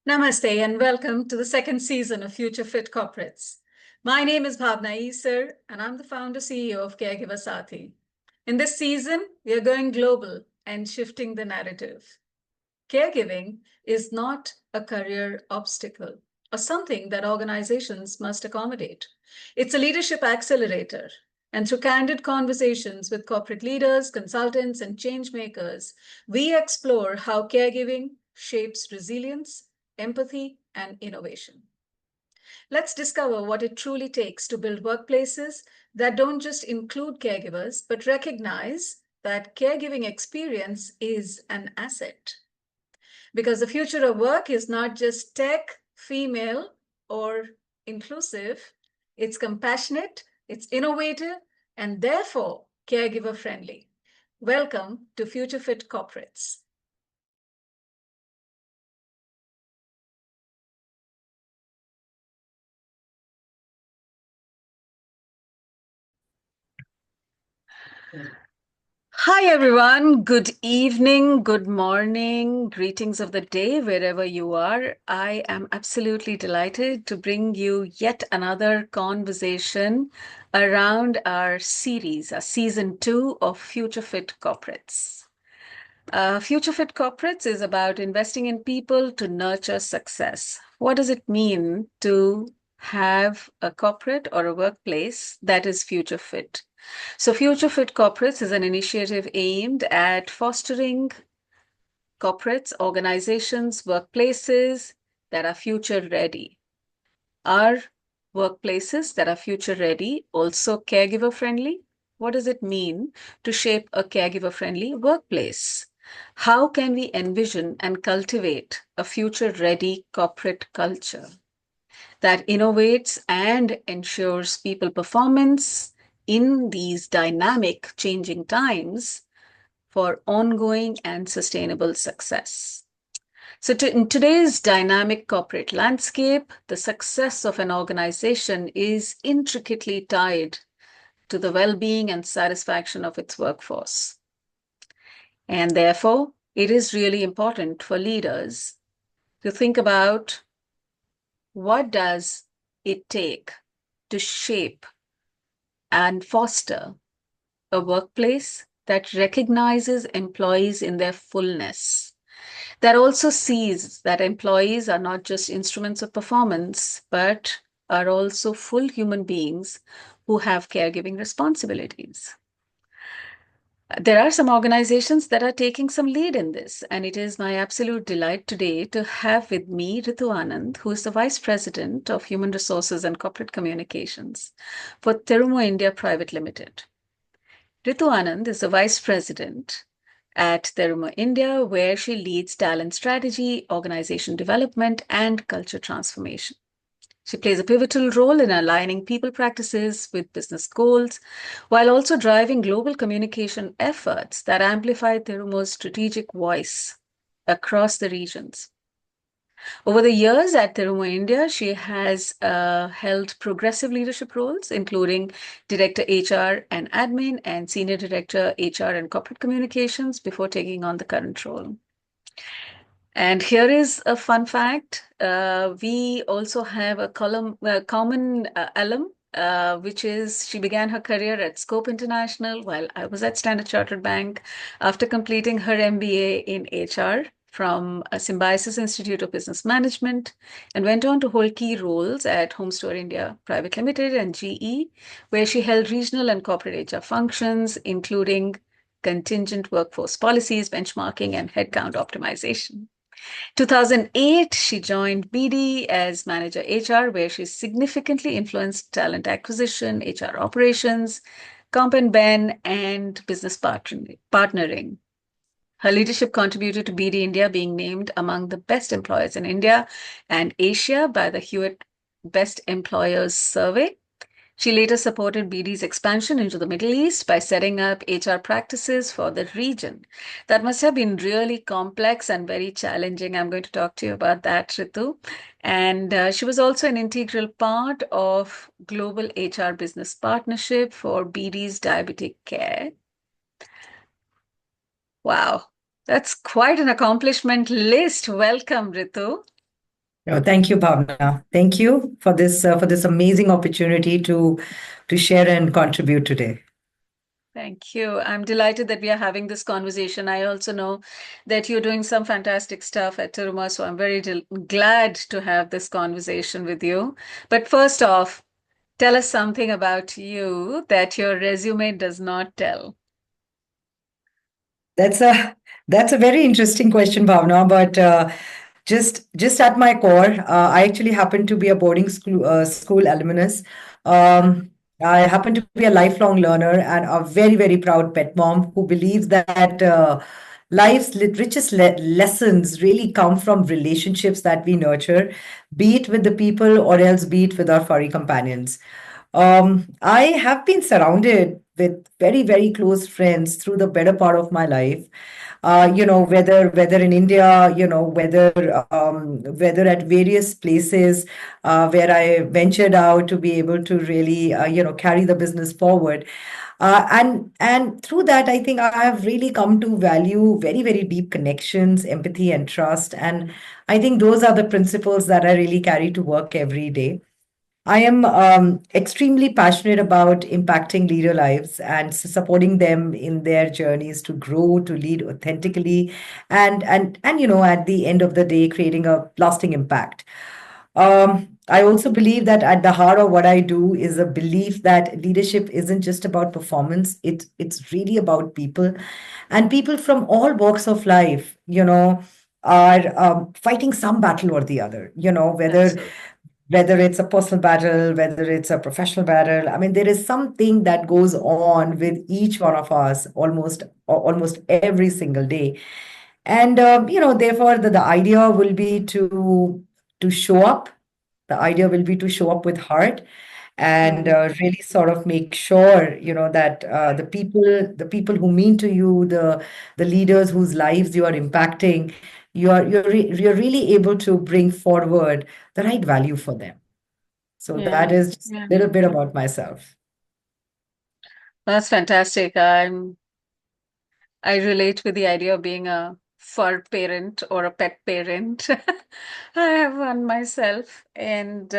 Namaste and welcome to the second season of Future Fit Corporates. My name is Bhavana Issar and I'm the founder CEO of Caregiver Saathi. In this season, we are going global and shifting the narrative. Caregiving is not a career obstacle or something that organizations must accommodate. It's a leadership accelerator. And through candid conversations with corporate leaders, consultants, and change makers, we explore how caregiving shapes resilience, empathy, and innovation. Let's discover what it truly takes to build workplaces that don't just include caregivers, but recognize that caregiving experience is an asset. Because the future of work is not just tech, female, or inclusive, it's compassionate, it's innovative, and therefore caregiver friendly. Welcome to Future Fit Corporates. Hi, everyone. Good evening, good morning, greetings of the day, wherever you are. I am absolutely delighted to bring you yet another conversation around our series, our season 2 of Future Fit Corporates. Future Fit Corporates is about investing in people to nurture success. What does it mean to have a corporate or a workplace that is future fit? So, Future Fit Corporates is an initiative aimed at fostering corporates, organizations, workplaces that are future ready. Are workplaces that are future ready also caregiver friendly? What does it mean to shape a caregiver friendly workplace? How can we envision and cultivate a future ready corporate culture that innovates and ensures people performance in these dynamic, changing times for ongoing and sustainable success? So, in today's dynamic corporate landscape, the success of an organization is intricately tied to the well being and satisfaction of its workforce. And therefore, it is really important for leaders to think about what does it take to shape and foster a workplace that recognizes employees in their fullness, that also sees that employees are not just instruments of performance, but are also full human beings who have caregiving responsibilities. There are some organizations that are taking some lead in this, and it is my absolute delight today to have with me Ritu Anand, who is the Vice President of Human Resources and Corporate Communications for Terumo India Private Limited. Ritu Anand is the Vice President at Terumo India, where she leads talent strategy, organization development, and culture transformation. She plays a pivotal role in aligning people practices with business goals, while also driving global communication efforts that amplify Terumo's strategic voice across the regions. Over the years at Terumo India, she has held progressive leadership roles, including Director HR and Admin and Senior Director HR and Corporate Communications before taking on the current role. And here is a fun fact. We also have a common alum, which is she began her career at Scope International while I was at Standard Chartered Bank after completing her MBA in HR from a Symbiosis Institute of Business Management and went on to hold key roles at Home Store India Private Limited and GE, where she held regional and corporate HR functions, including contingent workforce policies, benchmarking, and headcount optimization. 2008, she joined BD as manager HR, where she significantly influenced talent acquisition, HR operations, comp and ben, and business partnering. Her leadership contributed to BD India being named among the best employers in India and Asia by the Hewitt Best Employers Survey. She later supported BD's expansion into the Middle East by setting up HR practices for the region. That must have been really complex and very challenging. I'm going to talk to you about that, Ritu. And she was also an integral part of Global HR Business Partnership for BD's diabetic care. Wow, that's quite an accomplishment list. Welcome, Ritu. Oh, thank you, Bhavna. Thank you for this amazing opportunity to share and contribute today. Thank you. I'm delighted that we are having this conversation. I also know that you're doing some fantastic stuff at Terumo, so I'm very glad to have this conversation with you. But first off, tell us something about you that your resume does not tell. That's a that's a very interesting question, Bhavna. But just at my core, I actually happen to be a boarding school alumnus. Um, I happen to be a lifelong learner and a very very proud pet mom who believes that life's richest lessons really come from relationships that we nurture, be it with the people or else be it with our furry companions. I have been surrounded with very, very close friends through the better part of my life. Whether in India, whether at various places where I ventured out to be able to really, carry the business forward. And through that, I think I have really come to value very, very deep connections, empathy, and trust. And I think those are the principles that I really carry to work every day. I am extremely passionate about impacting leader lives and supporting them in their journeys to grow, to lead authentically, and at the end of the day, creating a lasting impact. I also believe that at the heart of what I do is a belief that leadership isn't just about performance; it's really about people, and people from all walks of life. Are fighting some battle or the other. Absolutely. Whether it's a personal battle, whether it's a professional battle. I mean, there is something that goes on with each one of us almost every single day. And therefore, the idea will be to show up. The idea will be to show up with heart and Mm, really sort of make sure that the people who mean to you, the leaders whose lives you are impacting, you're really able to bring forward the right value for them. So that yeah, is just yeah. a little bit about myself. That's fantastic. I relate with the idea of being a fur parent or a pet parent. I have one myself, and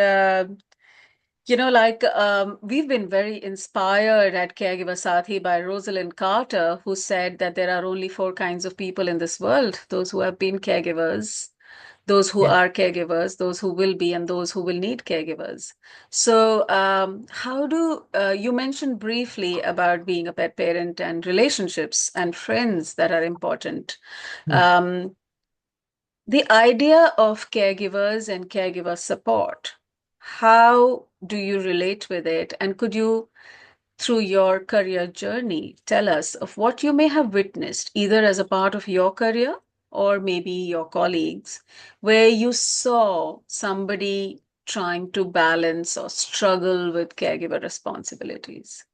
we've been very inspired at Caregiver Saathi by Rosalind Carter, who said that there are only four kinds of people in this world: those who have been caregivers, those who Yeah. are caregivers, those who will be, and those who will need caregivers. So, how do you mentioned briefly about being a pet parent and relationships and friends that are important? Hmm. Um, the idea of caregivers and caregiver support, how do you relate with it? And could you, through your career journey, tell us of what you may have witnessed, either as a part of your career or maybe your colleagues, where you saw somebody trying to balance or struggle with caregiver responsibilities?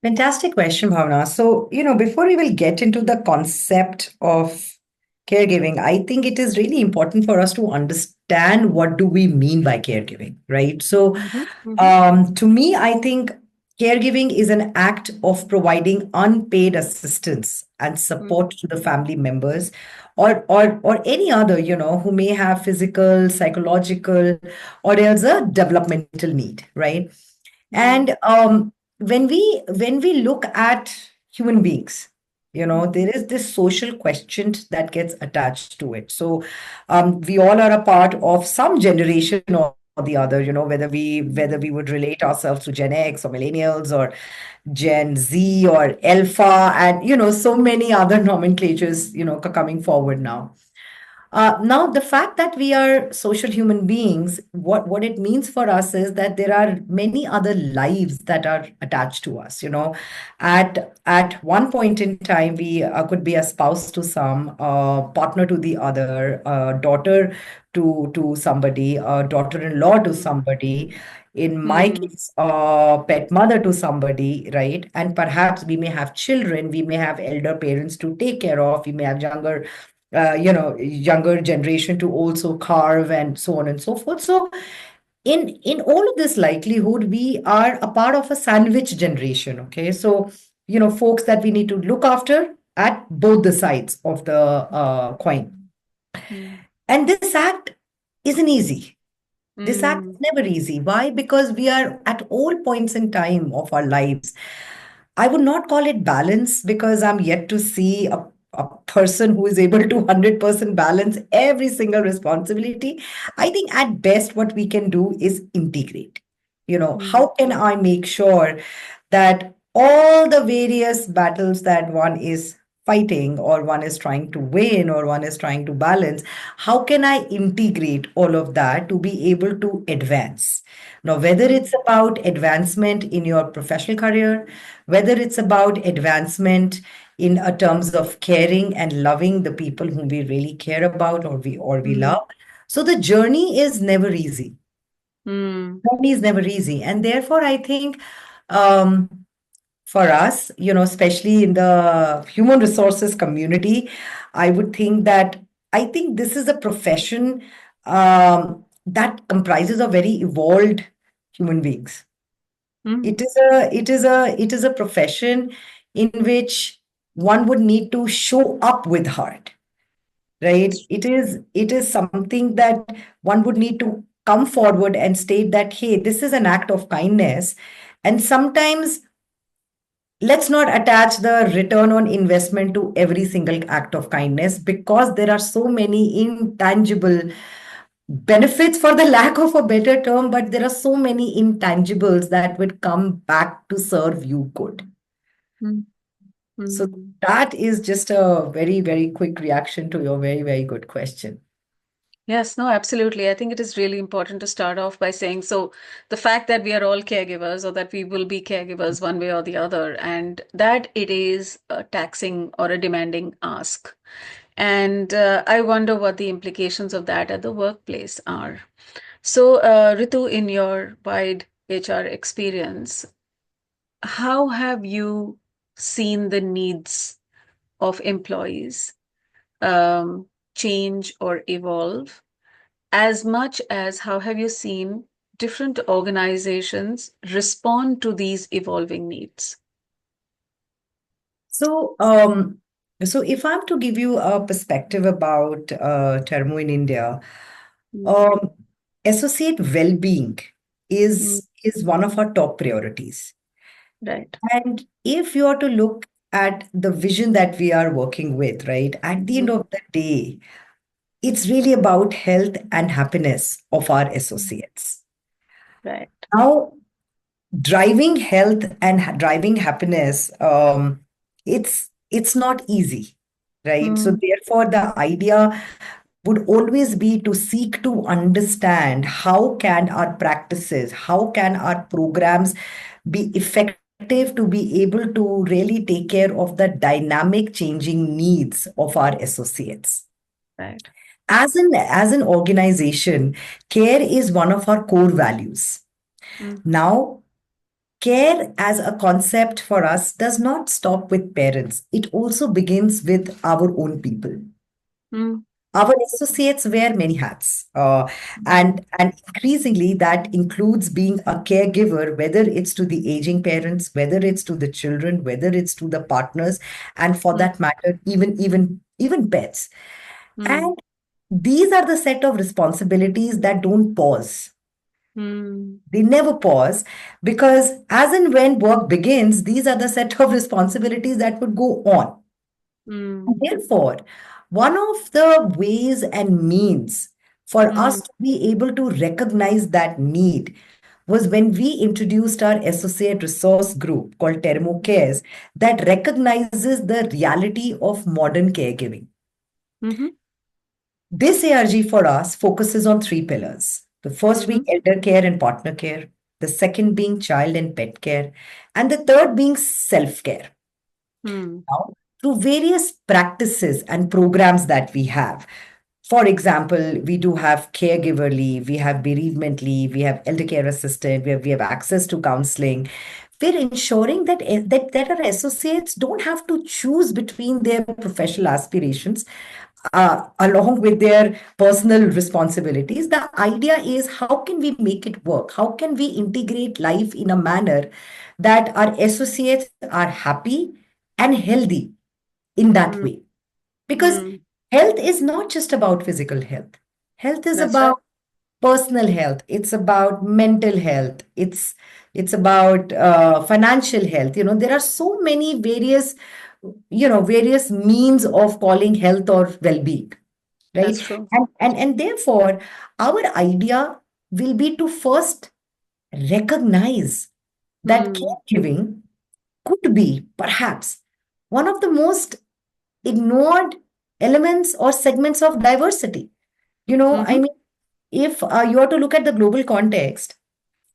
Fantastic question, Bhavna. So, before we will get into the concept of caregiving, I think it is really important for us to understand what do we mean by caregiving, right? So, Mm-hmm, mm-hmm, to me, I think caregiving is an act of providing unpaid assistance and support to the family members or any other, who may have physical, psychological, or else a developmental need, right? mm-hmm, And when we look at human beings, there is this social question that gets attached to it. So we all are a part of some generation or the other, whether we would relate ourselves to Gen X or millennials or Gen Z or Alpha, and so many other nomenclatures coming forward now. Now, the fact that we are social human beings, what it means for us is that there are many other lives that are attached to us. At one point in time, we could be a spouse to some, partner to the other, daughter to somebody, a daughter-in-law to somebody. In my mm-hmm, case, pet mother to somebody, right? And perhaps we may have children, we may have elder parents to take care of, we may have younger generation to also carve and so on and so forth. So in all of this likelihood, we are a part of a sandwich generation. Okay, so folks that we need to look after at both the sides of the coin. mm-hmm, And this act isn't easy. This act is Mm, never easy. Why? Because we are at all points in time of our lives. I would not call it balance because I'm yet to see a person who is able to 100% balance every single responsibility. I think at best, what we can do is integrate. mm, How can I make sure that all the various battles that one is fighting or one is trying to win or one is trying to balance, how can I integrate all of that to be able to advance? Now, whether mm, it's about advancement in your professional career, whether it's about advancement in terms of caring and loving the people whom we really care about or we mm, love. So the journey is never easy. mm, Journey is never easy. And therefore, I think um, for us, especially in the human resources community, I would think that I think this is a profession that comprises of very evolved human beings. mm. It is a profession in which one would need to show up with heart, right? It is something that one would need to come forward and state that, hey, this is an act of kindness. And sometimes let's not attach the return on investment to every single act of kindness, because there are so many intangible benefits, for the lack of a better term, but there are so many intangibles that would come back to serve you good. Mm, So mm. that is just a very, very quick reaction to your very, very good question. Yes, no, absolutely. I think it is really important to start off by saying so the fact that we are all caregivers or that we will be caregivers one way or the other, and that it is a taxing or a demanding ask. And I wonder what the implications of that at the workplace are. So, Ritu, in your wide HR experience, how have you seen the needs of employees change or evolve? As much as how have you seen different organizations respond to these evolving needs? So, um, so if I'm to give you a perspective about Terumo in India, Mm, um, associate well-being mm, is one of our top priorities. right. And if you are to look at the vision that we are working with, right, at the end Mm, of the day, it's really about health and happiness of our associates. right. Now, driving health and driving happiness, it's not easy, right? So Mm, therefore the idea would always be to seek to understand how can our practices, how can our programs be effective to be able to really take care of the dynamic changing needs of our associates. right. As an organization, care is one of our core values. Mm, Now, care as a concept for us does not stop with parents. It also begins with our own people. mm, Our associates wear many hats, and increasingly that includes being a caregiver, whether it's to the aging parents, whether it's to the children, whether it's to the partners, and for mm, that matter, even pets. mm, And these are the set of responsibilities that don't pause. mm, They never pause, because as and when work begins, these are the set of responsibilities that would go on. And mm, therefore, one of the ways and means for mm, us to be able to recognize that need was when we introduced our associate resource group called Terumo Cares, that recognizes the reality of modern caregiving. mhm, This ARG for us focuses on three pillars. The first being mhm, elder care and partner care, the second being child and pet care, and the third being self care. mm, Now, through various practices and programs that we have. For example, we do have caregiver leave, we have bereavement leave, we have elder care assistant, we have access to counseling. We're ensuring that our associates don't have to choose between their professional aspirations along with their personal responsibilities. The idea is, how can we make it work? How can we integrate life in a manner that our associates are happy and healthy in that mm, way? Because mm. health is not just about physical health. Health is That's about right. personal health, it's about mental health, it's about financial health. There are so many various means of calling health or well-being, That's right? true. And therefore, our idea will be to first recognize that Hmm. caregiving could be perhaps one of the most ignored elements or segments of diversity. I Mm-hmm. mean, if you are to look at the global context,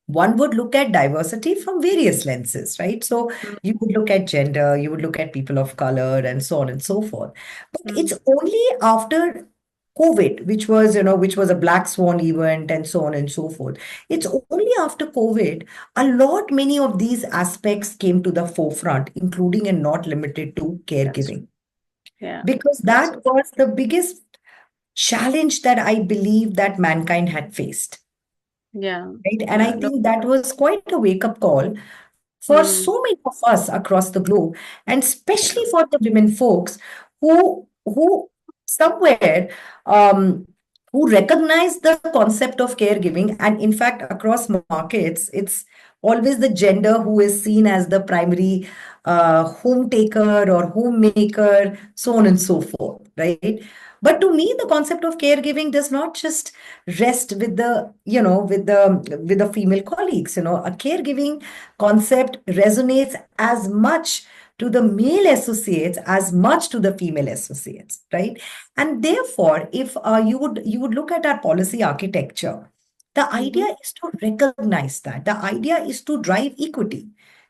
one would look at diversity from various lenses, right? So you would look at gender, you would look at people of color, and so on and so forth. But Mm-hmm. it's only after COVID, which was a black swan event, and so on and so forth. It's only after COVID, a lot many of these aspects came to the forefront, including and not limited to That's true. caregiving, Yeah, because that's that so true. was the biggest challenge that I believe that mankind had faced, Yeah, right? And I yeah, no. think that was quite a wake-up call for so Hmm. many of us across the globe, and especially Yeah. for the women folks who somewhere um, who recognize the concept of caregiving. And in fact, across markets, it's always the gender who is seen as the primary home taker or homemaker, so on and so forth, right? But to me, the concept of caregiving does not just rest with the female colleagues. A caregiving concept resonates as much to the male associates as much to the female associates, right? And therefore, if you would look at our policy architecture, the Mm-hmm. idea is to recognize that. The idea is to drive equity,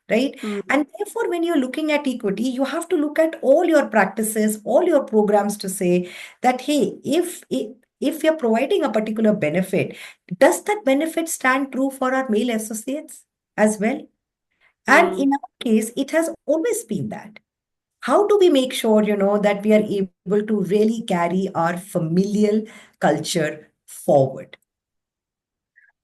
right? Mm. And therefore, when you're looking at equity, you have to look at all your practices, all your programs to say that, hey, if you're providing a particular benefit, does that benefit stand true for our male associates as well? And Mm. in our case, it has always been that. How do we make sure, that we are able to really carry our familial culture forward?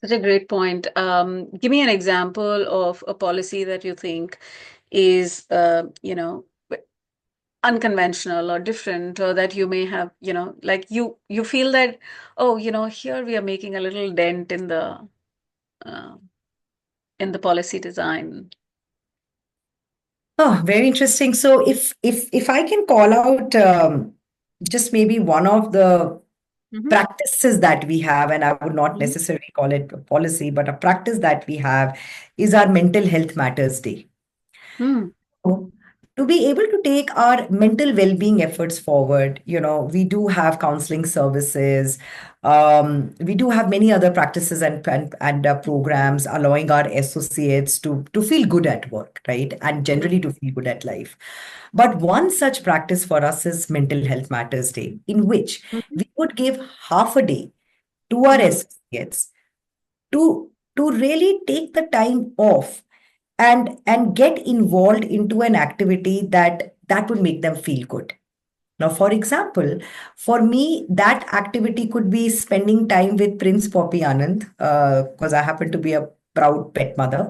Such a great point. Give me an example of a policy that you think is, unconventional or different, or that you may have, like you feel that, oh, here we are making a little dent uh, in the policy design. Oh, very interesting. So if I can call out just maybe one of the Mm-hmm. practices that we have, and I would not Mm-hmm. necessarily call it a policy, but a practice that we have is our Mental Health Matters Day. Mm. So, to be able to take our mental well-being efforts forward, we do have counseling services. We do have many other practices and programs allowing our associates to feel good at work, right? And generally to feel good at life. But one such practice for us is Mental Health Matters Day, in which Mm-hmm. we would give half a day to our Mm. associates to really take the time off and get involved into an activity that would make them feel good. Now, for example, for me, that activity could be spending time with Prince Poppy Anand, because I happen to be a proud pet mother.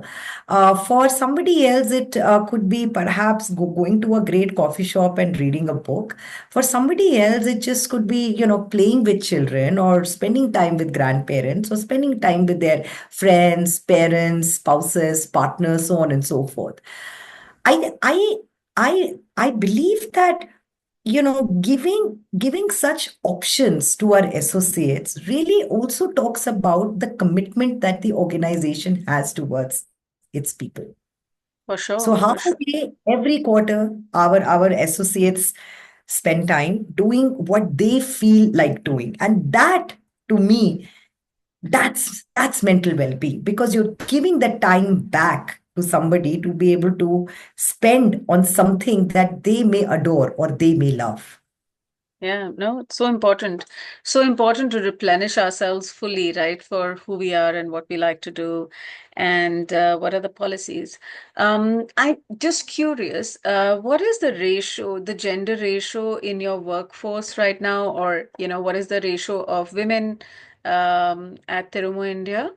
For somebody else, it could be perhaps going to a great coffee shop and reading a book. For somebody else, it just could be, playing with children or spending time with grandparents or spending time with their friends, parents, spouses, partners, so on and so forth. I I I believe that giving such options to our associates really also talks about the commitment that the organization has towards its people. For So sure, half for a sure. day every quarter, our associates spend time doing what they feel like doing, and that, to me, that's mental well-being, because you're giving the time back to somebody to be able to spend on something that they may adore or they may love. Yeah, no, it's so important. So important to replenish ourselves fully, right, for who we are and what we like to do, and what are the policies. I'm just curious, what is the ratio, the gender ratio in your workforce right now, or, what is the ratio of women at Terumo India?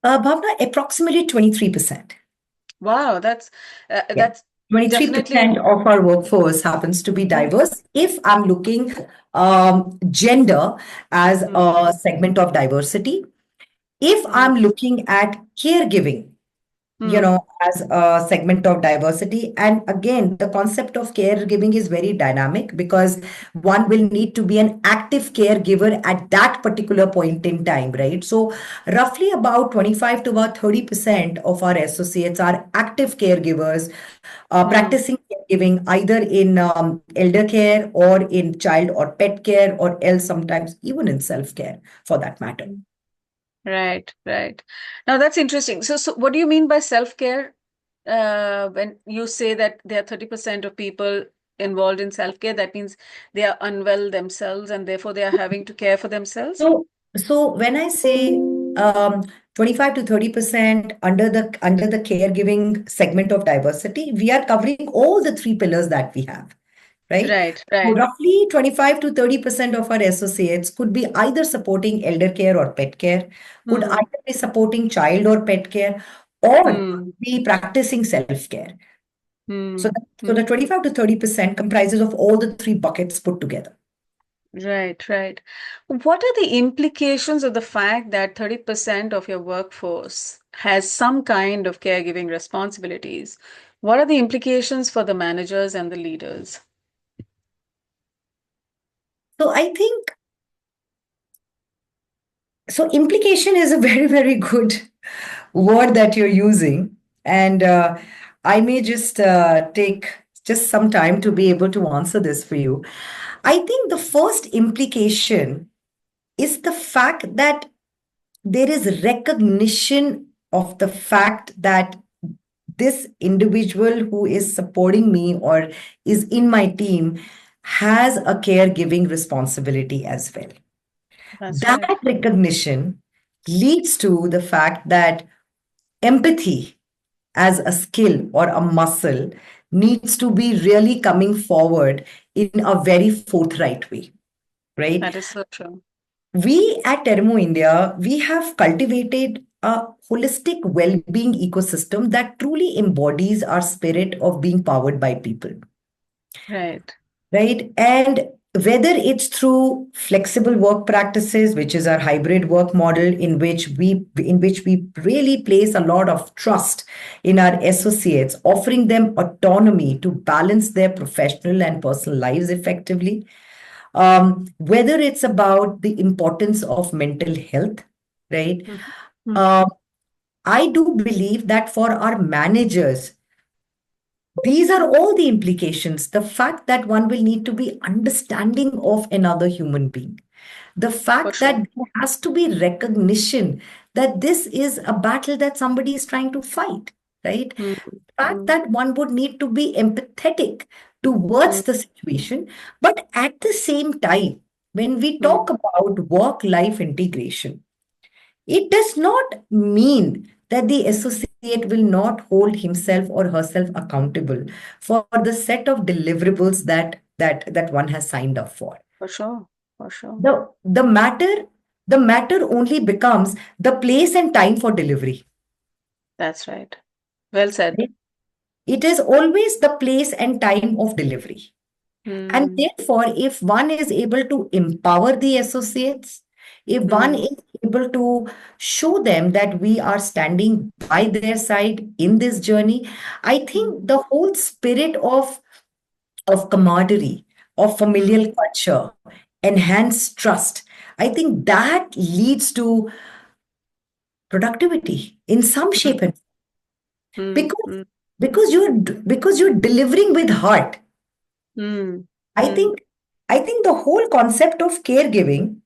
Bhavna, approximately 23%. Wow, that's Yeah. that's Definitely. 23% of our workforce happens to be Mm, diverse. If I'm looking gender as mm, a segment of diversity, if mm, I'm looking at caregiving, mm, as a segment of diversity. And again, the concept of caregiving is very dynamic because one will need to be an active caregiver at that particular point in time, right? So, roughly about 25 to about 30% of our associates are active caregivers, mm, practicing caregiving either in elder care or in child or pet care, or else sometimes even in self care for that matter. mm. Right, right. Now that's interesting. So what do you mean by self-care? When you say that there are 30% of people involved in self-care, that means they are unwell themselves and therefore they are having to care for themselves? So when I say 25 to 30% under the caregiving segment of diversity, we are covering all the three pillars that we have, right? Right, So right. roughly 25 to 30% of our associates could be either supporting elder care or pet care, could Hmm, either be supporting child or pet care, or hmm, be practicing self-care. So hmm, the 25 to 30% comprises of all the three buckets put together. right, right. What are the implications of the fact that 30% of your workforce has some kind of caregiving responsibilities? What are the implications for the managers and the leaders? So I think so implication is a very, very good word that you're using. And I may just take just some time to be able to answer this for you. I think the first implication is the fact that there is recognition of the fact that this individual who is supporting me or is in my team has a caregiving responsibility as well. That's That right. recognition leads to the fact that empathy as a skill or a muscle needs to be really coming forward in a very forthright way, right? That is so true. We at Terumo India, we have cultivated a holistic well-being ecosystem that truly embodies our spirit of being powered by people, Right. right? And whether it's through flexible work practices, which is our hybrid work model, in which we really place a lot of trust in our associates, offering them autonomy to balance their professional and personal lives effectively. Whether it's about the importance of mental health, right? Mhm. Mhm. Um, I do believe that for our managers, these are all the implications. The fact that one will need to be understanding of another human being. The For fact that sure. there has to be recognition that this is a battle that somebody is trying to fight, right? Mm, The fact mm, that one would need to be empathetic towards mm, the situation. But at the same time, when we talk mm. about work life integration, it does not mean that the associate will not hold himself or herself accountable for the set of deliverables that one has signed up for. For sure. For sure. The matter only becomes the place and time for delivery. That's right. Well said. Right? It is always the place and time of delivery. And Mm, therefore, if one is able to empower the associates, if one mm, is able to show them that we are standing by their side in this journey, I mm, think the whole spirit of camaraderie, of mm, familial culture, enhanced trust, I think that leads to productivity in some mm, shape and mm, because mm, because you're delivering with heart. mm, I mm, think I think the whole concept of caregiving,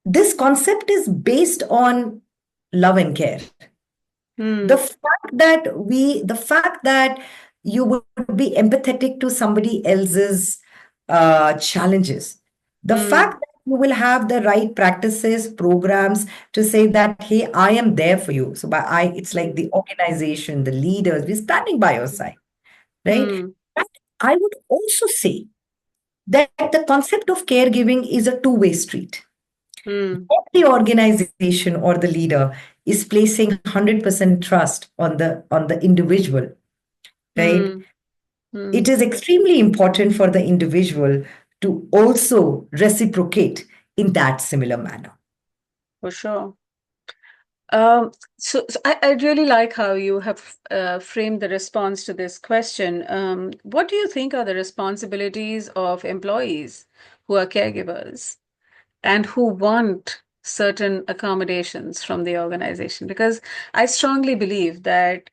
this concept is based on love and care. mm, The fact that you would be empathetic to somebody else's challenges, the mm, fact that you will have the right practices, programs to say that, hey, I am there for you. So it's like mm, the organization, the leaders, we're standing by your side, right? mm, But I would also say that the concept of caregiving is a two-way street. mm, If the organization or the leader is placing 100% trust on the individual, right? Hmm. It Hmm. is extremely important for the individual to also reciprocate in that similar manner. For sure. So I really like how you have framed the response to this question. What do you think are the responsibilities of employees who are caregivers and who want certain accommodations from the organization? Because I strongly believe that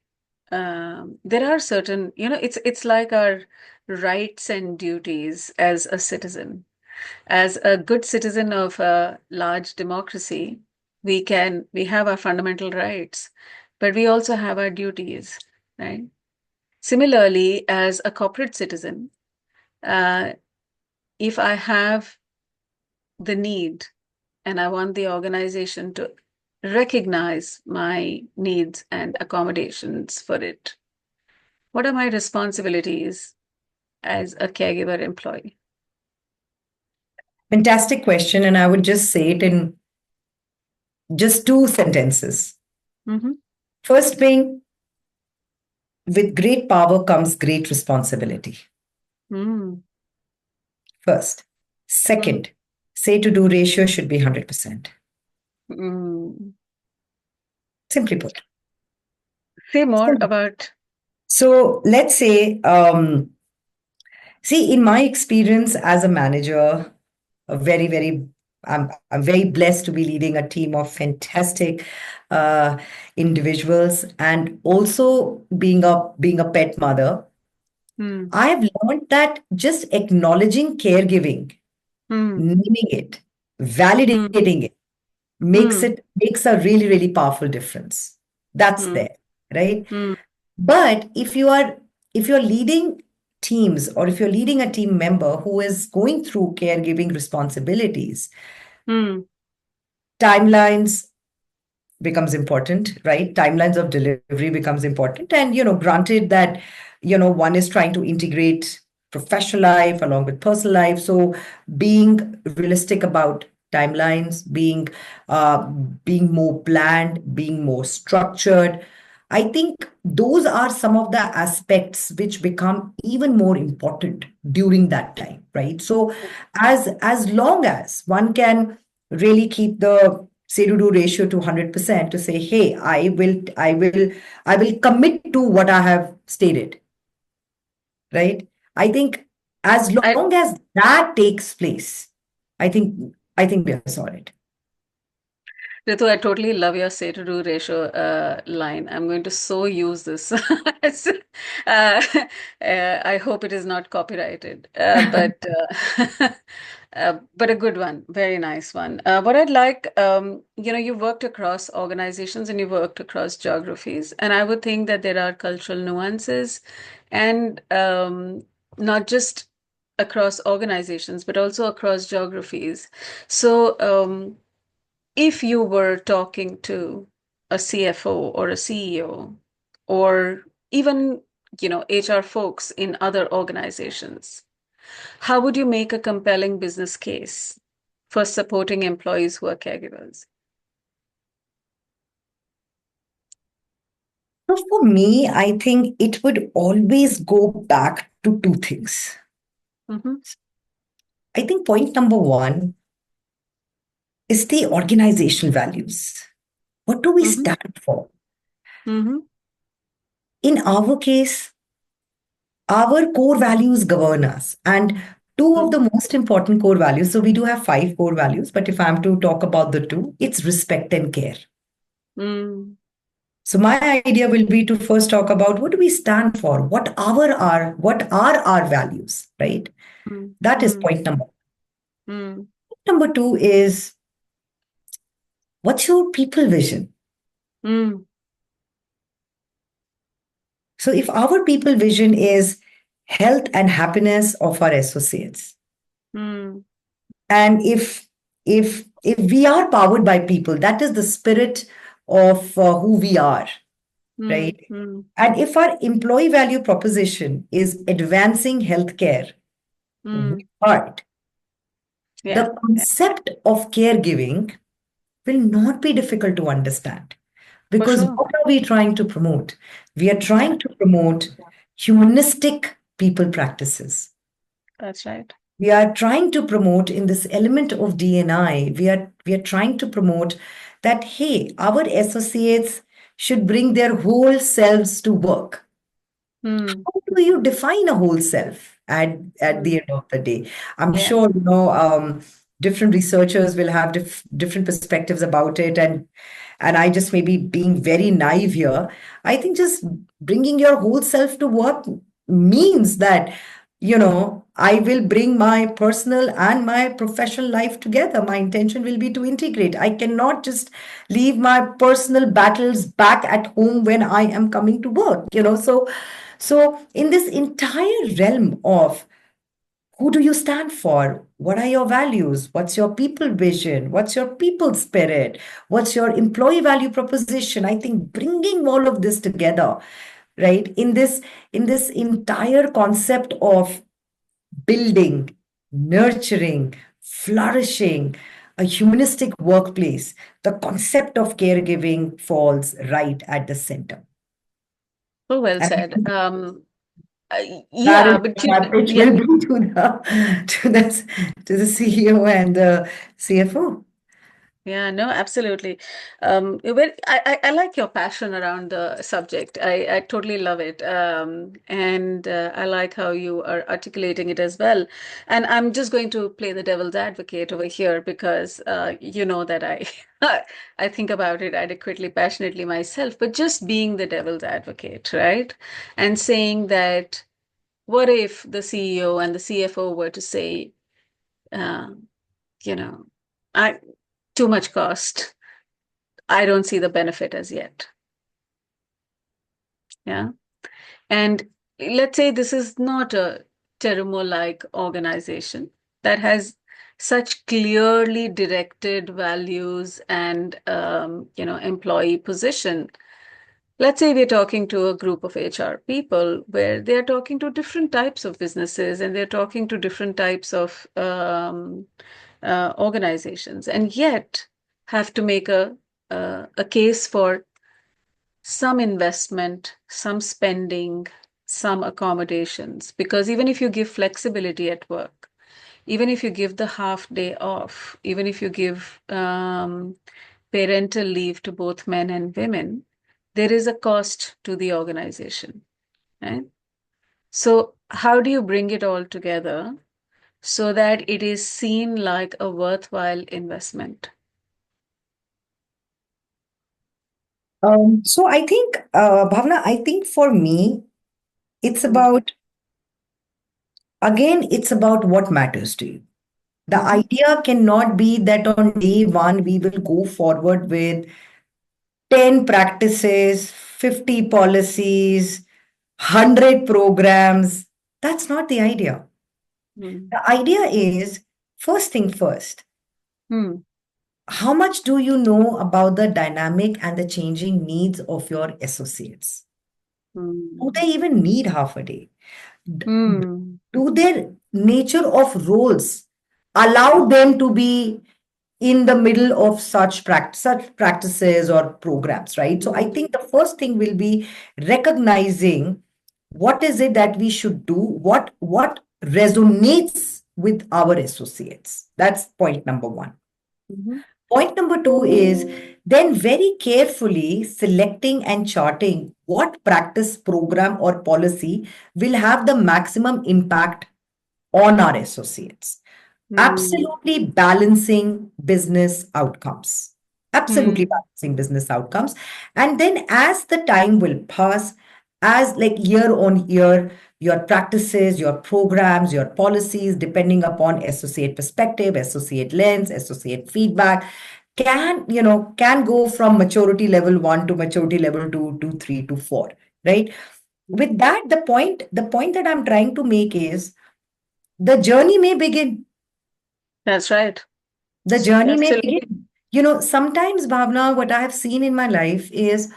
there are certain, it's like our rights and duties as a citizen. As a good citizen of a large democracy, we have our fundamental rights, but we also have our duties, right? Similarly, as a corporate citizen, uh, if I have the need and I want the organization to recognize my needs and accommodations for it, what are my responsibilities as a caregiver employee? Fantastic question. And I would just say it in just two sentences. Mm-hmm. First being, with great power comes great responsibility. Mm-hmm. First. Second, say to do ratio should be 100%. Mm-hmm. Simply put. Say more about. So let's say, see, in my experience as a manager, a I'm very blessed to be leading a team of fantastic uh, individuals, and also being a pet mother. Hmm. I have learned that just acknowledging caregiving, Hmm. naming it, Hmm. validating it, Hmm. makes a really, really powerful difference. That's Hmm. there, right? Hmm. But if you're leading teams, or if you're leading a team member who is going through caregiving responsibilities, Hmm. timelines becomes important, right? Timelines of delivery becomes important. And, granted that, one is trying to integrate professional life along with personal life. So being realistic about timelines, being more planned, being more structured. I think those are some of the aspects which become even more important during that time, right? So as long as one can really keep the say to do ratio to 100%, to say, hey, I will commit to what I have stated, right? I think as long I, as that takes place, I think we are solid. Ritu, I totally love your say to do ratio line. I'm going to so use this. It's, I hope it is not copyrighted, but a good one, very nice one. What I'd like, you worked across organizations and you worked across geographies, and I would think that there are cultural nuances, and not just across organizations, but also across geographies. So, if you were talking to a CFO or a CEO or even, HR folks in other organizations, how would you make a compelling business case for supporting employees who are caregivers? So for me, I think it would always go back to two things. Mm-hmm. I think point number one is the organizational values. What do we Mm-hmm. stand for? Mm-hmm. In our case, our core values govern us. And two of the most important core values, so we do have five core values, but if I'm to talk about the two, it's respect and care. Mm-hmm. So my idea will be to first talk about what do we stand for? What are our values, right? That is Mm-hmm. point number. Mm-hmm. Number two is, what's your people vision? Mm-hmm. So if our people vision is health and happiness of our associates, and if we are powered by people, that is the spirit of who we are, right? Mm-hmm. And if our employee value proposition is advancing healthcare with Mm-hmm. heart, Yeah, the concept of caregiving will not be difficult to understand. for Because sure. what are we trying to promote? We are Yeah. trying to promote humanistic people practices. That's right. We are trying to promote in this element of D&I, we are trying to promote that, hey, our associates should bring their whole selves to work. Hmm. How do you define a whole self at Hmm. the end of the day? I'm Yeah. sure, different researchers will have different perspectives about it, and I just maybe being very naive here. I think just bringing your whole self to work means that, I will bring my personal and my professional life together. My intention will be to integrate. I cannot just leave my personal battles back at home when I am coming to work. So in this entire realm of who do you stand for? What are your values? What's your people vision? What's your people spirit? What's your employee value proposition? I think bringing all of this together, right, in this entire concept of building, nurturing, flourishing a humanistic workplace, the concept of caregiving falls right at the center. So well And said. Uh, that is yeah, but what my pitch yeah. will be to the CEO and the CFO. Yeah, no, absolutely. I like your passion around the subject. I totally love it. And I like how you are articulating it as well. And I'm just going to play the devil's advocate over here because you know that I I think about it adequately, passionately myself, but just being the devil's advocate, right? And saying that what if the CEO and the CFO were to say, uh, you know, I too much cost. I don't see the benefit as yet. Yeah. And let's say this is not a Terumo-like organization that has such clearly directed values and employee position. Let's say we're talking to a group of HR people where they're talking to different types of businesses and they're talking to different types of organizations, and yet have to make a case for some investment, some spending, some accommodations. Because even if you give flexibility at work, even if you give the half day off, even if you give parental leave to both men and women, there is a cost to the organization, right? So, how do you bring it all together so that it is seen like a worthwhile investment? So I think, Bhavna, I think for me, it's Mm. about, again, it's about what matters to you. The Mhm. idea cannot be that on day one, we will go forward with 10 practices, 50 policies, 100 programs. That's not the idea. Mm. The idea is first thing first, Mm. how much do you know about the dynamic and the changing needs of your associates? Do Mm. they even need half a day? D- Mm. Do their nature of roles allow them to be in the middle of such practices or programs, right? So I think Mm. the first thing will be recognizing what is it that we should do, what resonates with our associates. That's point number one. Mhm. Point number two is then very carefully selecting and charting what practice, program, or policy will have the maximum impact on our associates. Mm. Absolutely balancing business outcomes. Absolutely Mm. balancing business outcomes. And then as the time will pass, as like year on year, your practices, your programs, your policies, depending upon associate perspective, associate lens, associate feedback, can go from maturity level one to maturity level two to three to four, right? With that, the point that I'm trying to make is the journey may begin. That's right. The journey may Absolutely. begin. Sometimes, Bhavna, what I have seen in my life is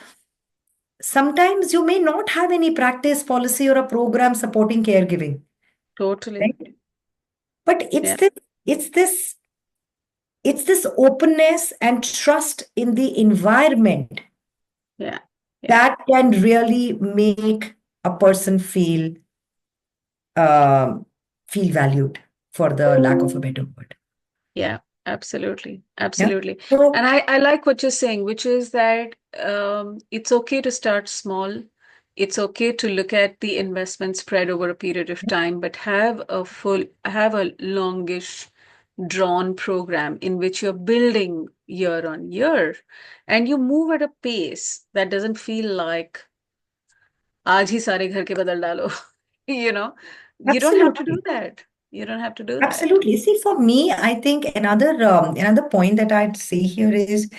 sometimes you may not have any practice, policy, or a program supporting caregiving, Totally. right? But it's Yeah. this, it's this, it's this openness and trust in the environment Yeah. Yeah. that can really make a person um, feel valued, for the lack of a better word. Yeah, absolutely. Yeah. Absolutely. And So I like what you're saying, which is that it's okay to start small. It's okay to look at the investment spread over a period of time, but have a longish, drawn program in which you're building year on year, and you move at a pace that doesn't feel like आज ही सारे घर के बदल डालो. You know, you don't have to do absolutely. that. You don't have to do that. Absolutely. See, for me, I think another point that I'd say here is,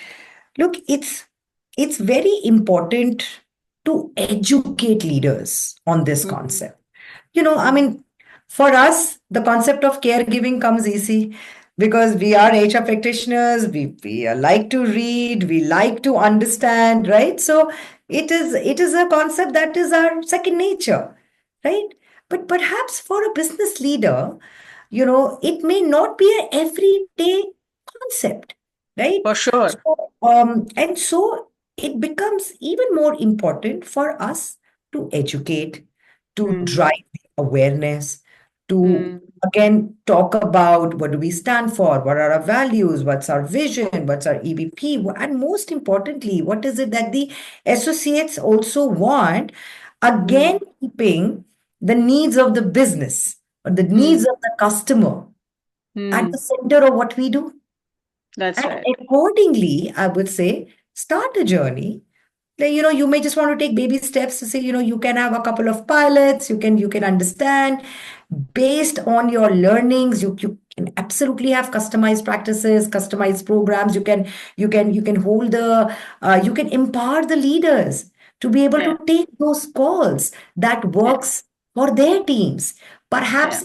look, it's very important to educate leaders on this Mm, concept. I mm, mean, for us, the concept of caregiving comes easy because we are HR practitioners. We like to read, we like to understand, right? So it is a concept that is our second nature, right? But perhaps for a business leader, it may not be an everyday concept, right? for sure. And so it becomes even more important for us to educate, to Mm, drive awareness, to mm, again talk about what do we stand for, what are our values, what's our vision, what's our EVP, and most importantly, what is it that the associates also want, again mm, keeping the needs of the business or the needs mm, of the customer at the mm. center of what we do. That's And right. accordingly, I would say, start a journey. Like, you may just want to take baby steps to say, you can have a couple of pilots, you can understand based on your learnings. You can absolutely have customized practices, customized programs. You can hold you can empower the leaders to be able Yeah, to take those calls that yeah, works for their teams. yeah,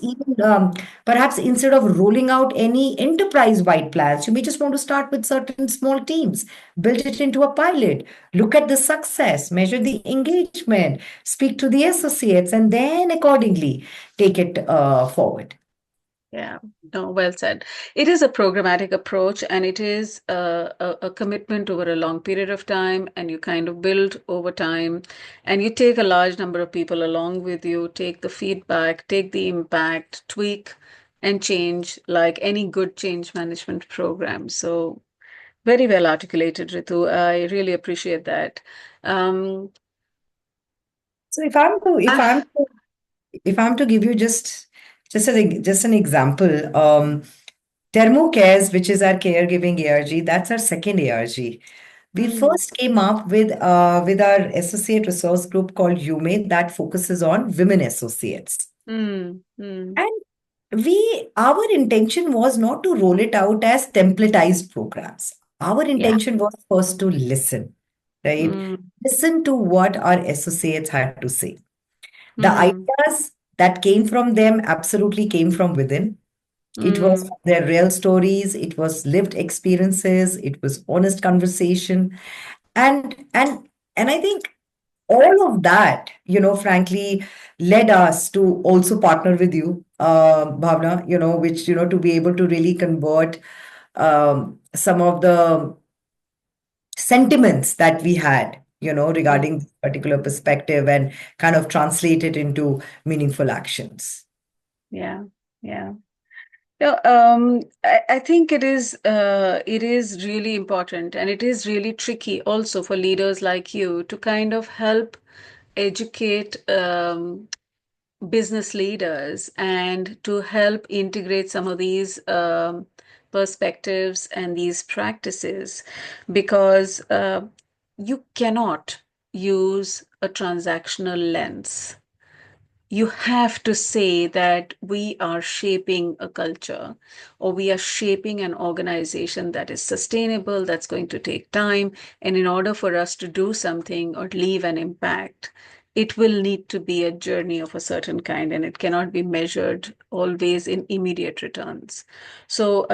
Perhaps instead of rolling out any enterprise-wide plans, you may just want to start with certain small teams, build it into a pilot, look at the success, measure the engagement, speak to the associates, and then accordingly take it forward. yeah. No, well said. It is a programmatic approach, and it is a commitment over a long period of time, and you kind of build over time, and you take a large number of people along with you, take the feedback, take the impact, tweak, and change like any good change management program. So, very well articulated, Ritu. I really appreciate that. Um, So ah, if I'm to give you just an example, Terumo Cares, which is our caregiving ARG, that's our second ARG. We mm, first came up with our associate resource group called UME that focuses on women associates. mm, mm, And our intention was not to roll it out as templatized programs. Our yeah. intention was first to listen, right? Mm, Listen to what our associates had to say. The mm, ideas that came from them absolutely came from within. It was mm, their real stories, it was lived experiences, it was honest conversation. And I think all of that, frankly, led us to also partner with you, Bhavna, which, to be able to really convert some of the sentiments that we had, mm. regarding this particular perspective and kind of translate it into meaningful actions. Yeah, yeah. No, I think it is really important, and it is really tricky also for leaders like you to kind of help educate business leaders and to help integrate some of these perspectives and these practices because you cannot use a transactional lens. You have to say that we are shaping a culture or we are shaping an organization that is sustainable, that's going to take time. And in order for us to do something or leave an impact, it will need to be a journey of a certain kind and it cannot be measured always in immediate returns. So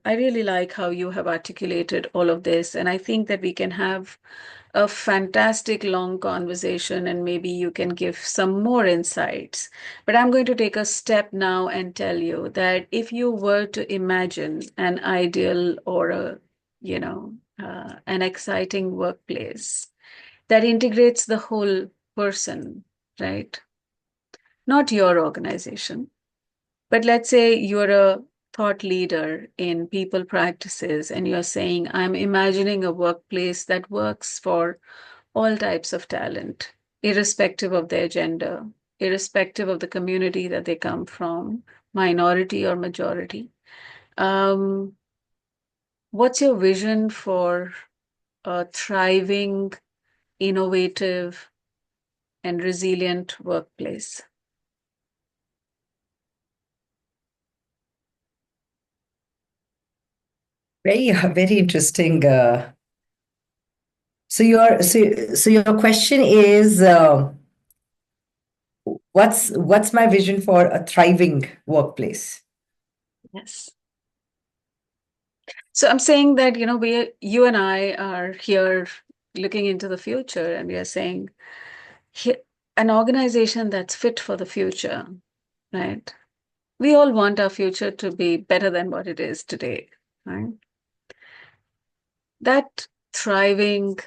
I really like how you have articulated all of this. And I think that we can have a fantastic long conversation and maybe you can give some more insights. But I'm going to take a step now and tell you that if you were to imagine an ideal or an exciting workplace that integrates the whole person, right? Not your organization, but let's say you're a thought leader in people practices and you're saying, I'm imagining a workplace that works for all types of talent, irrespective of their gender, irrespective of the community that they come from, minority or majority. Um, what's your vision for a thriving, innovative, and resilient workplace? Very, very interesting. So your question is, what's my vision for a thriving workplace? Yes. So I'm saying that, you and I are here looking into the future, and we are saying he- an organization that's fit for the future, right? We all want our future to be better than what it is today, right? That thriving,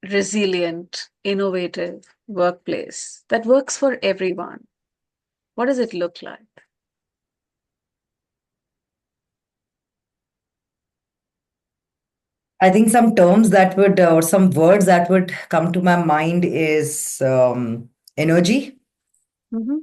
resilient, innovative workplace that works for everyone. What does it look like? I think some terms that would, or some words that would come to my mind is energy, Mm-hmm,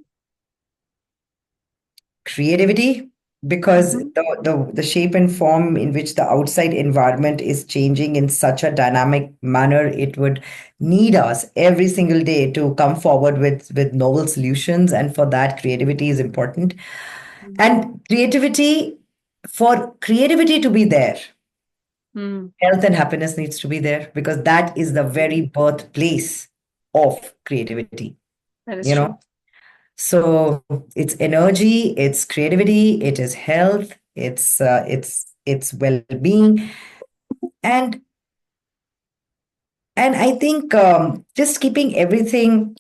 creativity, because mm-hmm, the shape and form in which the outside environment is changing in such a dynamic manner, it would need us every single day to come forward with novel solutions, and for that creativity is important. And creativity, for creativity to be there, mm-hmm. health and happiness needs to be there, because that is the very birthplace of creativity, That is you true. know. So it's energy, it's creativity, it is health, it's well-being, and I think just keeping everything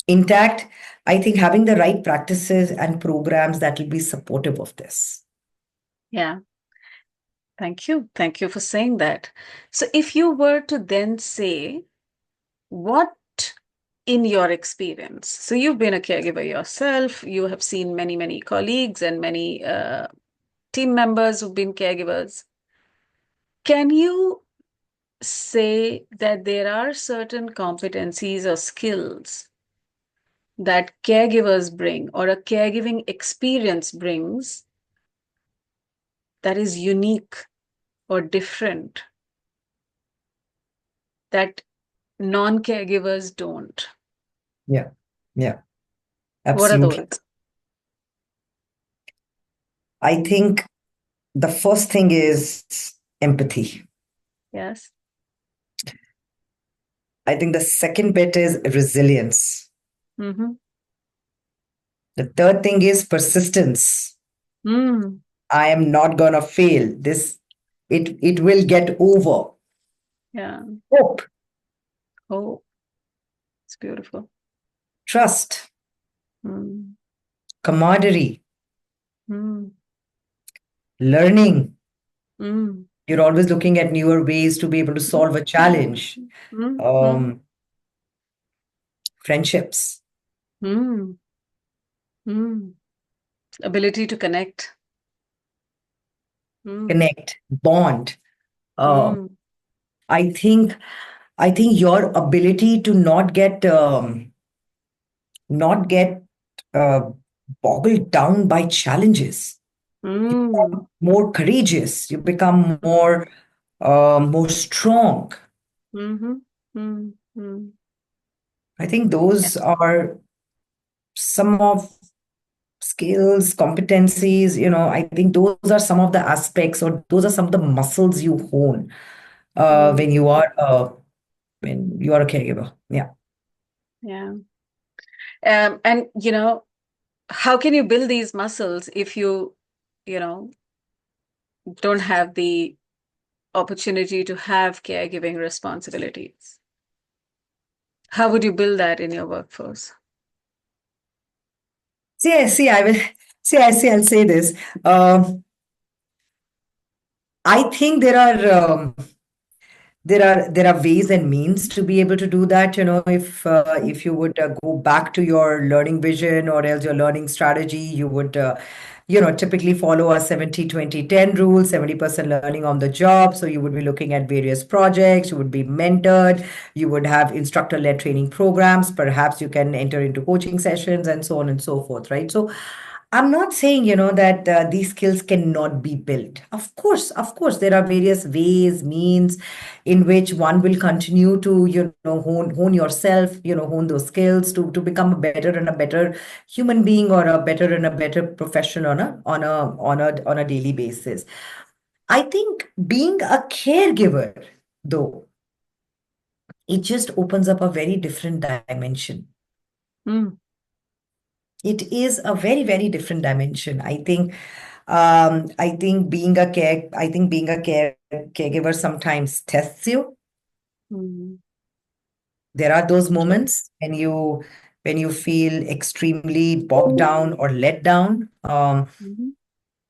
intact. I think having the right practices and programs that will be supportive of this. Yeah. Thank you. Thank you for saying that. So, if you were to then say, what in your experience, so you've been a caregiver yourself, you have seen many, many colleagues and many team members who've been caregivers. Can you say that there are certain competencies or skills that caregivers bring or a caregiving experience brings that is unique or different that non-caregivers don't? Yeah, yeah, What are absolutely. those? I think the first thing is empathy. Yes. I think the second bit is resilience. Mm-hmm. The third thing is persistence. Mm. I am not gonna fail. It will get over. Yeah. Hope, Oh, it's beautiful. trust, Mm. camaraderie, Mm. learning. Mm. You're always looking at newer ways to be able to solve a challenge. Mm. Mm. Um, friendships, Mm. Mm. Ability to connect. Mm. connect, bond. Uh, Mm. I think your ability to not get uh, boggled down by challenges. You Mm. become more courageous. You become more strong. Mm-hmm. Mm. Mm. I think those Yes. are some of skills, competencies. I think those are some of the aspects, or those are some of the muscles you hone uh, Mm. when you are uh, when you are a caregiver. Yeah. Yeah. And how can you build these muscles if you know, don't have the opportunity to have caregiving responsibilities? How would you build that in your workforce? See, I will I'll say this. Um, I think there are there are ways and means to be able to do that. If you would go back to your learning vision or else your learning strategy, you would typically follow a 70-20-10 rule, 70% learning on the job. So you would be looking at various projects, you would be mentored, you would have instructor led training programs, perhaps you can enter into coaching sessions and so on and so forth, right? So I'm not saying, that these skills cannot be built. Of course, there are various ways, means in which one will continue to, hone yourself, hone those skills to become a better and a better human being, or a better and a better profession on a daily basis. I think being a caregiver, though, it just opens up a very different dimension. Mm, It is a very, very different dimension. I think being a caregiver sometimes tests you. mm, There are those moments when you feel extremely bogged down or let down. mhm,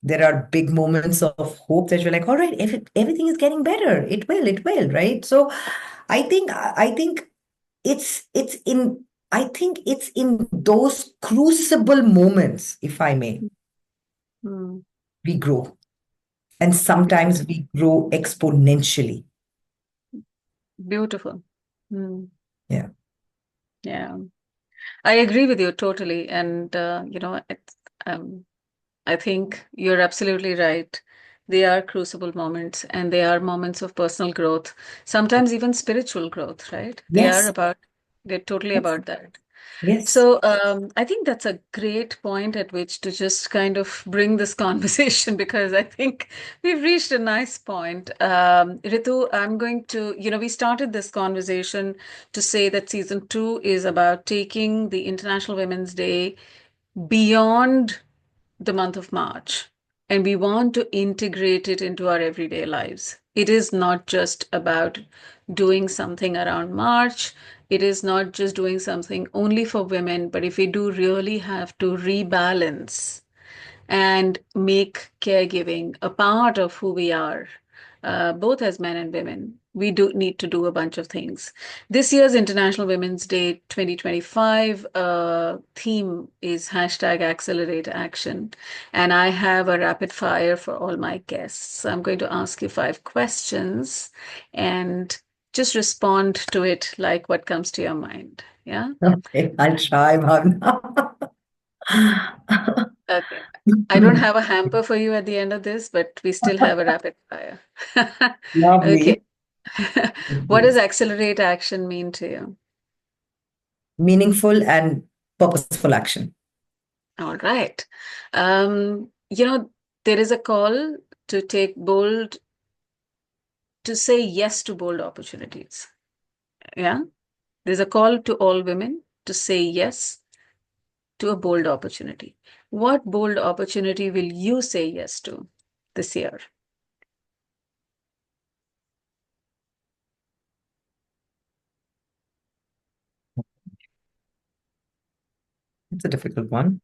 There are big moments of hope that you're like, all right, if everything is getting better, it will, right? So I think it's in I think it's in those crucible moments, if I may, mm. we grow. And sometimes we grow exponentially. Beautiful. Mm, Yeah. yeah, I agree with you totally. And, um, I think you're absolutely right. They are crucible moments and they are moments of personal growth, sometimes even spiritual growth, right? Yes. They're totally Yes. about that. Yes. So I think that's a great point at which to just kind of bring this conversation because I think we've reached a nice point. Ritu, I'm going to, we started this conversation to say that season two is about taking the International Women's Day beyond the month of March, and we want to integrate it into our everyday lives. It is not just about doing something around March. It is not just doing something only for women, but if we do really have to rebalance and make caregiving a part of who we are, both as men and women. We do need to do a bunch of things. This year's International Women's Day 2025 theme is hashtag accelerate action. And I have a rapid fire for all my guests. So I'm going to ask you 5 questions and just respond to it like what comes to your mind. Yeah? Okay, I'll try, Bhavna. Okay. I don't have a hamper for you at the end of this, but we still have a rapid fire. Lovely. Okay. What does accelerate action mean to you? Meaningful and purposeful action. All right. There is a call to take bold, to say yes to bold opportunities. Yeah. There's a call to all women to say yes to a bold opportunity. What bold opportunity will you say yes to this year? It's a difficult one.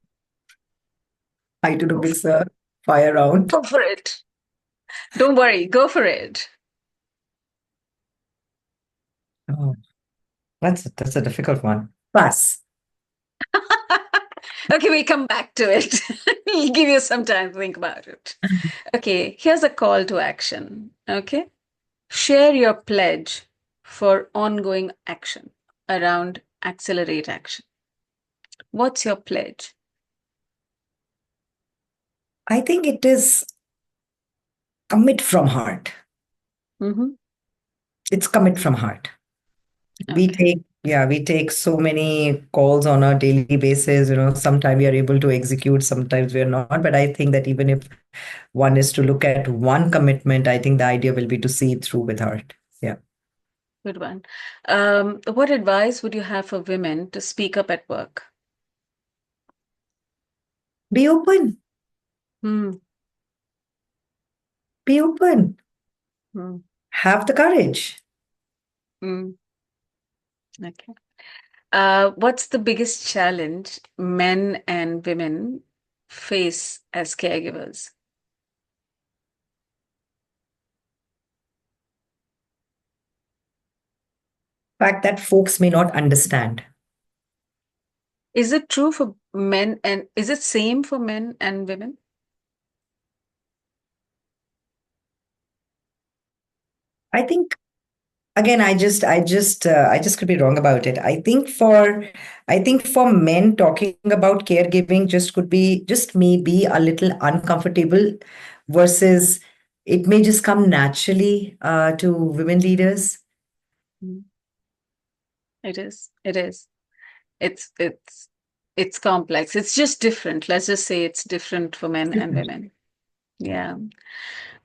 I do the Go big for, fire round. go for it. Don't worry, go for it. Oh, that's a difficult one. Pass. Okay, we come back to it. We'll give you some time to think about it. Okay, here's a call to action. Okay, share your pledge for ongoing action around accelerate action. What's your pledge? I think it is commit from heart. Mm-hmm. It's commit from heart. Okay, We take so many calls on a daily basis. Sometimes we are able to execute, sometimes we are not. But I think that even if one is to look at one commitment, I think the idea will be to see it through with heart. Yeah. good one. What advice would you have for women to speak up at work? Be open. Hmm. Be open. Hmm. Have the courage. Hmm. Okay. What's the biggest challenge men and women face as caregivers? fact that folks may not understand. Is it true for men and is it same for men and women? I think again, I just could be wrong about it. I think for men, talking about caregiving just could be just maybe a little uncomfortable, versus it may just come naturally to women leaders. Mm. It is. It is. It's it's it's complex. It's just different. Let's just say it's different for men and women. Yeah.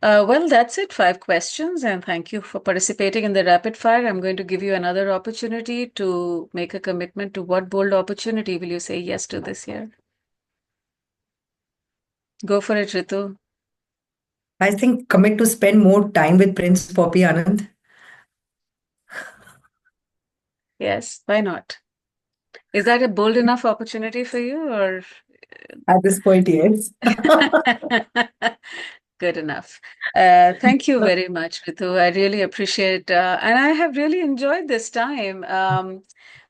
Well, that's it. 5 questions, and thank you for participating in the rapid fire. I'm going to give you another opportunity to make a commitment to what bold opportunity will you say yes to this year? Go for it, Ritu. I think commit to spend more time with Prince Poppy Anand. Yes, why not? Is that a bold enough opportunity for you, or At this point, yes. good enough? Thank you very much, Ritu. I really appreciate, and I have really enjoyed this time.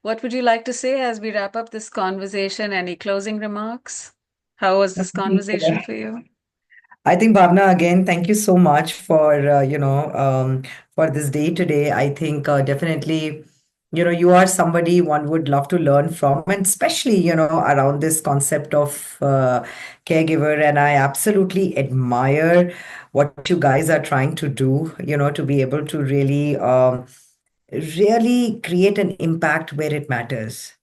What would you like to say as we wrap up this conversation? Any closing remarks? How was this conversation for you? I think Bhavna, again, thank you so much for for this day today. I think definitely, you are somebody one would love to learn from, and especially around this concept of caregiver. And I absolutely admire what you guys are trying to do. To be able to really create an impact where it matters.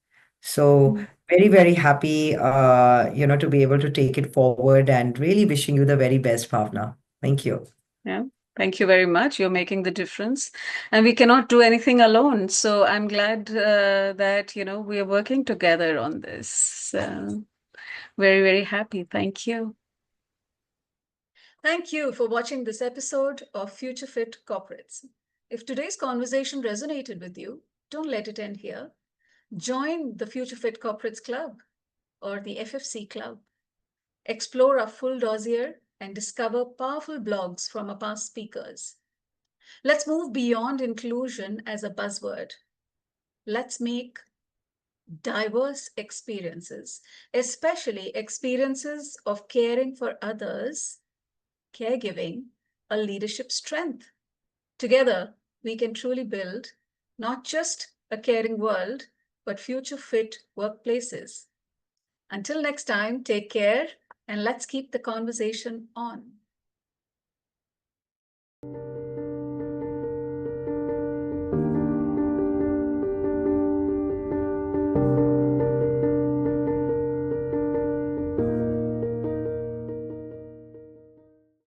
So Mm. very, very happy, to be able to take it forward, and really wishing you the very best, Bhavna. Thank you. Yeah. Thank you very much. You're making the difference. And we cannot do anything alone. So I'm glad that, we are working together on this. Very, very happy. Thank you. Thank you for watching this episode of Future Fit Corporates. If today's conversation resonated with you, don't let it end here. Join the Future Fit Corporates Club or the FFC Club. Explore our full dossier and discover powerful blogs from our past speakers. Let's move beyond inclusion as a buzzword. Let's make diverse experiences, especially experiences of caring for others, caregiving, a leadership strength. Together, we can truly build not just a caring world, but future fit workplaces. Until next time, take care and let's keep the conversation on.